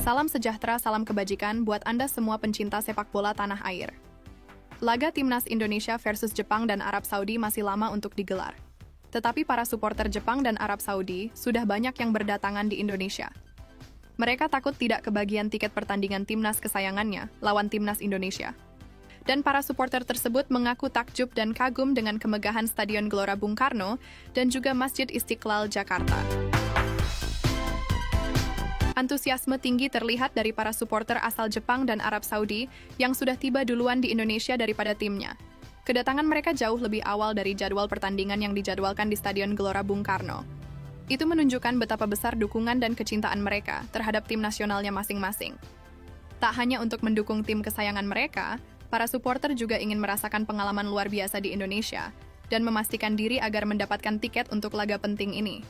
Salam sejahtera, salam kebajikan buat Anda semua pencinta sepak bola tanah air. Laga Timnas Indonesia versus Jepang dan Arab Saudi masih lama untuk digelar. Tetapi para supporter Jepang dan Arab Saudi sudah banyak yang berdatangan di Indonesia. Mereka takut tidak kebagian tiket pertandingan Timnas kesayangannya lawan Timnas Indonesia. Dan para supporter tersebut mengaku takjub dan kagum dengan kemegahan Stadion Gelora Bung Karno dan juga Masjid Istiqlal, Jakarta. Antusiasme tinggi terlihat dari para supporter asal Jepang dan Arab Saudi yang sudah tiba duluan di Indonesia daripada timnya. Kedatangan mereka jauh lebih awal dari jadwal pertandingan yang dijadwalkan di Stadion Gelora Bung Karno. Itu menunjukkan betapa besar dukungan dan kecintaan mereka terhadap tim nasionalnya masing-masing. Tak hanya untuk mendukung tim kesayangan mereka, para supporter juga ingin merasakan pengalaman luar biasa di Indonesia dan memastikan diri agar mendapatkan tiket untuk laga penting ini.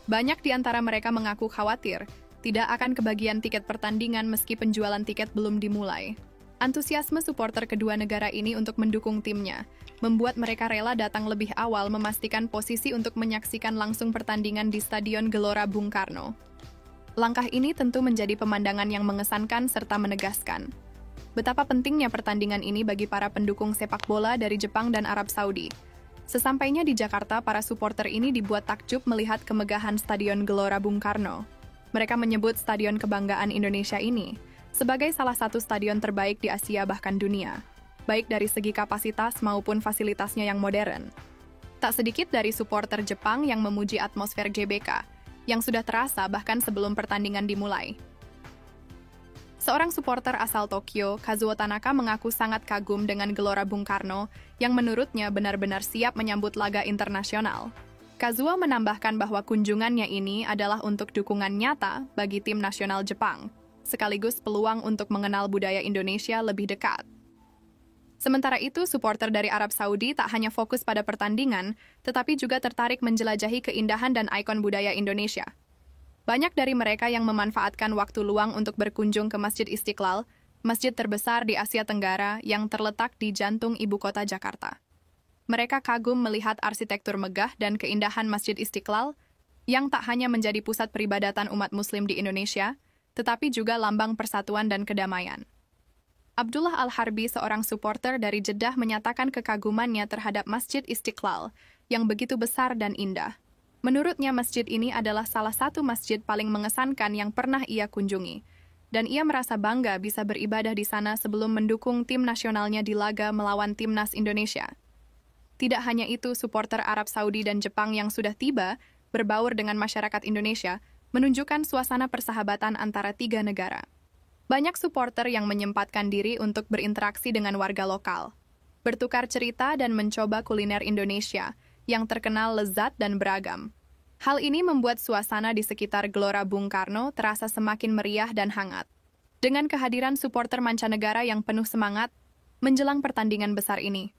Banyak di antara mereka mengaku khawatir tidak akan kebagian tiket pertandingan meski penjualan tiket belum dimulai. Antusiasme supporter kedua negara ini untuk mendukung timnya membuat mereka rela datang lebih awal memastikan posisi untuk menyaksikan langsung pertandingan di Stadion Gelora Bung Karno. Langkah ini tentu menjadi pemandangan yang mengesankan serta menegaskan betapa pentingnya pertandingan ini bagi para pendukung sepak bola dari Jepang dan Arab Saudi. Sesampainya di Jakarta, para supporter ini dibuat takjub melihat kemegahan Stadion Gelora Bung Karno. Mereka menyebut Stadion Kebanggaan Indonesia ini sebagai salah satu stadion terbaik di Asia bahkan dunia, baik dari segi kapasitas maupun fasilitasnya yang modern. Tak sedikit dari supporter Jepang yang memuji atmosfer GBK, yang sudah terasa bahkan sebelum pertandingan dimulai. Seorang supporter asal Tokyo, Kazuo Tanaka, mengaku sangat kagum dengan Gelora Bung Karno yang menurutnya benar-benar siap menyambut laga internasional. Kazuo menambahkan bahwa kunjungannya ini adalah untuk dukungan nyata bagi tim nasional Jepang, sekaligus peluang untuk mengenal budaya Indonesia lebih dekat. Sementara itu, supporter dari Arab Saudi tak hanya fokus pada pertandingan, tetapi juga tertarik menjelajahi keindahan dan ikon budaya Indonesia. Banyak dari mereka yang memanfaatkan waktu luang untuk berkunjung ke Masjid Istiqlal, masjid terbesar di Asia Tenggara yang terletak di jantung ibu kota Jakarta. Mereka kagum melihat arsitektur megah dan keindahan Masjid Istiqlal yang tak hanya menjadi pusat peribadatan umat Muslim di Indonesia, tetapi juga lambang persatuan dan kedamaian. Abdullah Al-Harbi, seorang supporter dari Jeddah, menyatakan kekagumannya terhadap Masjid Istiqlal yang begitu besar dan indah. Menurutnya, masjid ini adalah salah satu masjid paling mengesankan yang pernah ia kunjungi, dan ia merasa bangga bisa beribadah di sana sebelum mendukung tim nasionalnya di laga melawan Timnas Indonesia. Tidak hanya itu, supporter Arab Saudi dan Jepang yang sudah tiba, berbaur dengan masyarakat Indonesia, menunjukkan suasana persahabatan antara tiga negara. Banyak supporter yang menyempatkan diri untuk berinteraksi dengan warga lokal, bertukar cerita dan mencoba kuliner Indonesia yang terkenal lezat dan beragam. Hal ini membuat suasana di sekitar Gelora Bung Karno terasa semakin meriah dan hangat. Dengan kehadiran supporter mancanegara yang penuh semangat menjelang pertandingan besar ini,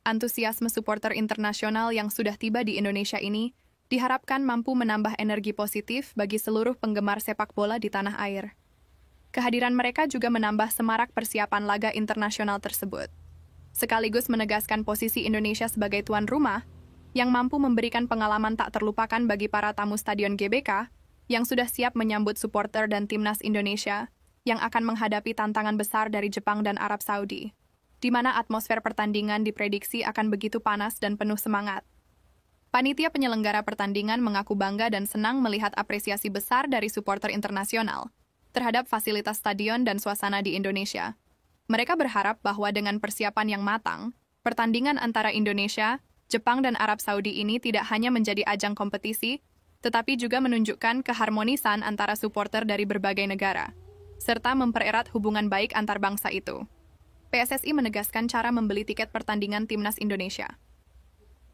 antusiasme supporter internasional yang sudah tiba di Indonesia ini diharapkan mampu menambah energi positif bagi seluruh penggemar sepak bola di tanah air. Kehadiran mereka juga menambah semarak persiapan laga internasional tersebut, sekaligus menegaskan posisi Indonesia sebagai tuan rumah yang mampu memberikan pengalaman tak terlupakan bagi para tamu Stadion GBK yang sudah siap menyambut supporter dan timnas Indonesia yang akan menghadapi tantangan besar dari Jepang dan Arab Saudi, di mana atmosfer pertandingan diprediksi akan begitu panas dan penuh semangat. Panitia penyelenggara pertandingan mengaku bangga dan senang melihat apresiasi besar dari supporter internasional terhadap fasilitas stadion dan suasana di Indonesia. Mereka berharap bahwa dengan persiapan yang matang, pertandingan antara Indonesia, Jepang, dan Arab Saudi ini tidak hanya menjadi ajang kompetisi, tetapi juga menunjukkan keharmonisan antara supporter dari berbagai negara, serta mempererat hubungan baik antar bangsa itu. PSSI menegaskan cara membeli tiket pertandingan Timnas Indonesia.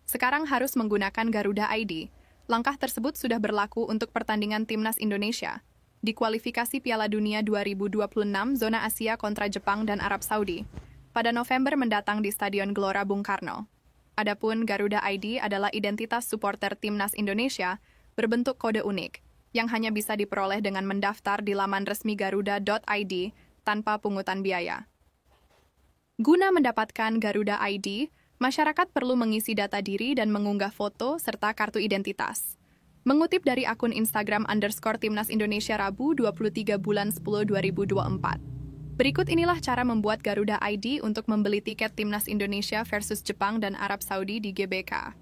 Sekarang harus menggunakan Garuda ID. Langkah tersebut sudah berlaku untuk pertandingan Timnas Indonesia di kualifikasi Piala Dunia 2026 zona Asia kontra Jepang dan Arab Saudi pada November mendatang di Stadion Gelora Bung Karno. Adapun Garuda ID adalah identitas supporter Timnas Indonesia berbentuk kode unik yang hanya bisa diperoleh dengan mendaftar di laman resmi garuda.id tanpa pungutan biaya. Guna mendapatkan Garuda ID, masyarakat perlu mengisi data diri dan mengunggah foto serta kartu identitas. Mengutip dari akun Instagram _Timnas Indonesia Rabu 23 bulan 10 2024. Berikut inilah cara membuat Garuda ID untuk membeli tiket Timnas Indonesia versus Jepang dan Arab Saudi di GBK.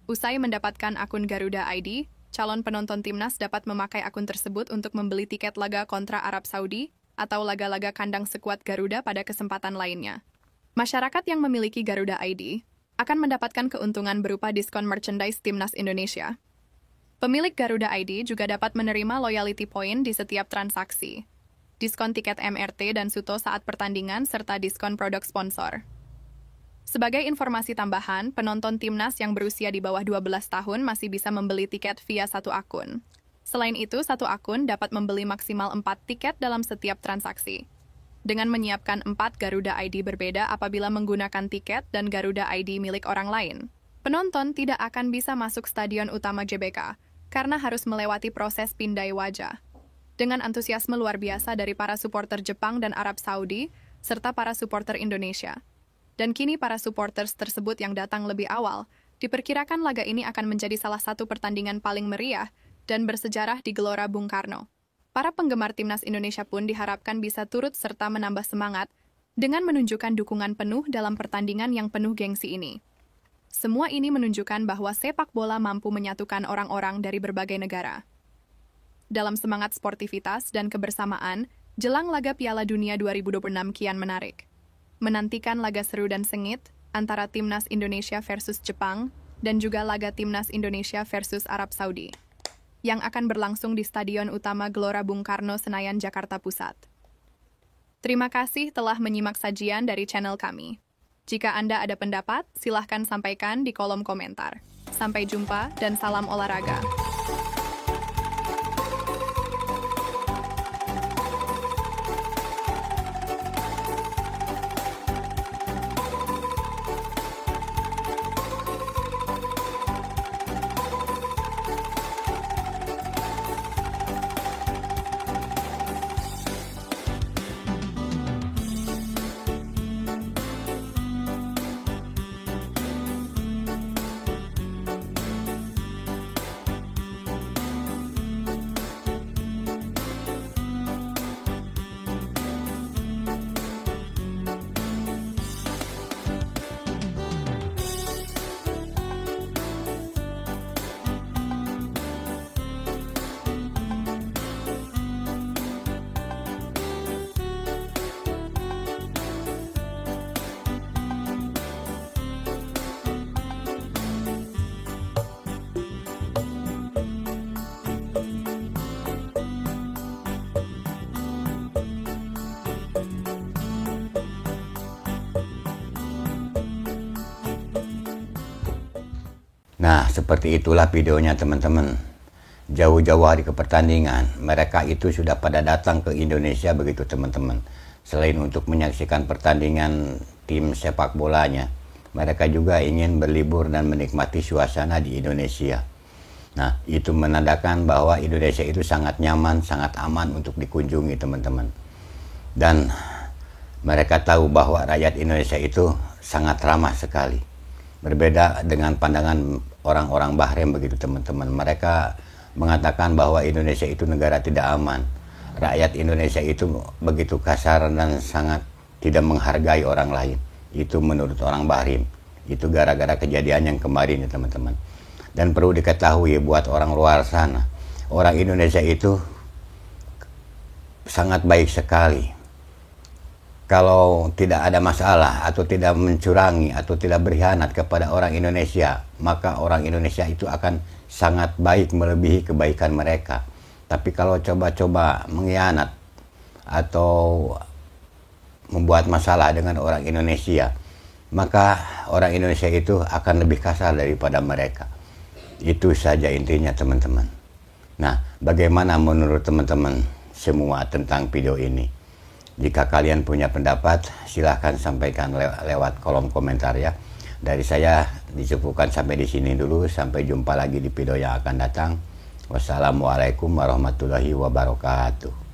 Usai mendapatkan akun Garuda ID, calon penonton Timnas dapat memakai akun tersebut untuk membeli tiket laga kontra Arab Saudi atau laga-laga kandang skuad Garuda pada kesempatan lainnya. Masyarakat yang memiliki Garuda ID akan mendapatkan keuntungan berupa diskon merchandise Timnas Indonesia. Pemilik Garuda ID juga dapat menerima loyalty point di setiap transaksi, diskon tiket MRT dan Suto saat pertandingan, serta diskon produk sponsor. Sebagai informasi tambahan, penonton Timnas yang berusia di bawah 12 tahun masih bisa membeli tiket via satu akun. Selain itu, satu akun dapat membeli maksimal 4 tiket dalam setiap transaksi. Dengan menyiapkan 4 Garuda ID berbeda apabila menggunakan tiket dan Garuda ID milik orang lain, penonton tidak akan bisa masuk stadion utama GBK karena harus melewati proses pindai wajah. Dengan antusiasme luar biasa dari para supporter Jepang dan Arab Saudi, serta para supporter Indonesia. Dan kini para supporters tersebut yang datang lebih awal, diperkirakan laga ini akan menjadi salah satu pertandingan paling meriah dan bersejarah di Gelora Bung Karno. Para penggemar Timnas Indonesia pun diharapkan bisa turut serta menambah semangat dengan menunjukkan dukungan penuh dalam pertandingan yang penuh gengsi ini. Semua ini menunjukkan bahwa sepak bola mampu menyatukan orang-orang dari berbagai negara. Dalam semangat sportivitas dan kebersamaan, jelang laga Piala Dunia 2026 kian menarik. Menantikan laga seru dan sengit antara Timnas Indonesia versus Jepang dan juga laga Timnas Indonesia versus Arab Saudi, yang akan berlangsung di Stadion Utama Gelora Bung Karno, Senayan, Jakarta Pusat. Terima kasih telah menyimak sajian dari channel kami. Jika Anda ada pendapat, silahkan sampaikan di kolom komentar. Sampai jumpa dan salam olahraga. Nah, seperti itulah videonya teman-teman. Jauh-jauh hari ke pertandingan, mereka itu sudah pada datang ke Indonesia begitu teman-teman. Selain untuk menyaksikan pertandingan tim sepak bolanya, mereka juga ingin berlibur dan menikmati suasana di Indonesia. Nah, itu menandakan bahwa Indonesia itu sangat nyaman, sangat aman untuk dikunjungi teman-teman. Dan mereka tahu bahwa rakyat Indonesia itu sangat ramah sekali. Berbeda dengan pandangan orang-orang Bahrain begitu teman-teman. Mereka mengatakan bahwa Indonesia itu negara tidak aman. Rakyat Indonesia itu begitu kasar dan sangat tidak menghargai orang lain. Itu menurut orang Bahrain. Itu gara-gara kejadian yang kemarin ya teman-teman. Dan perlu diketahui buat orang luar sana, orang Indonesia itu sangat baik sekali. Kalau tidak ada masalah atau tidak mencurangi atau tidak berkhianat kepada orang Indonesia, maka orang Indonesia itu akan sangat baik melebihi kebaikan mereka. Tapi kalau coba-coba mengkhianat atau membuat masalah dengan orang Indonesia, maka orang Indonesia itu akan lebih kasar daripada mereka. Itu saja intinya teman-teman. Nah, bagaimana menurut teman-teman semua tentang video ini? Jika kalian punya pendapat, silahkan sampaikan lewat kolom komentar ya. Dari saya dicukupkan sampai di sini dulu. Sampai jumpa lagi di video yang akan datang. Wassalamualaikum warahmatullahi wabarakatuh.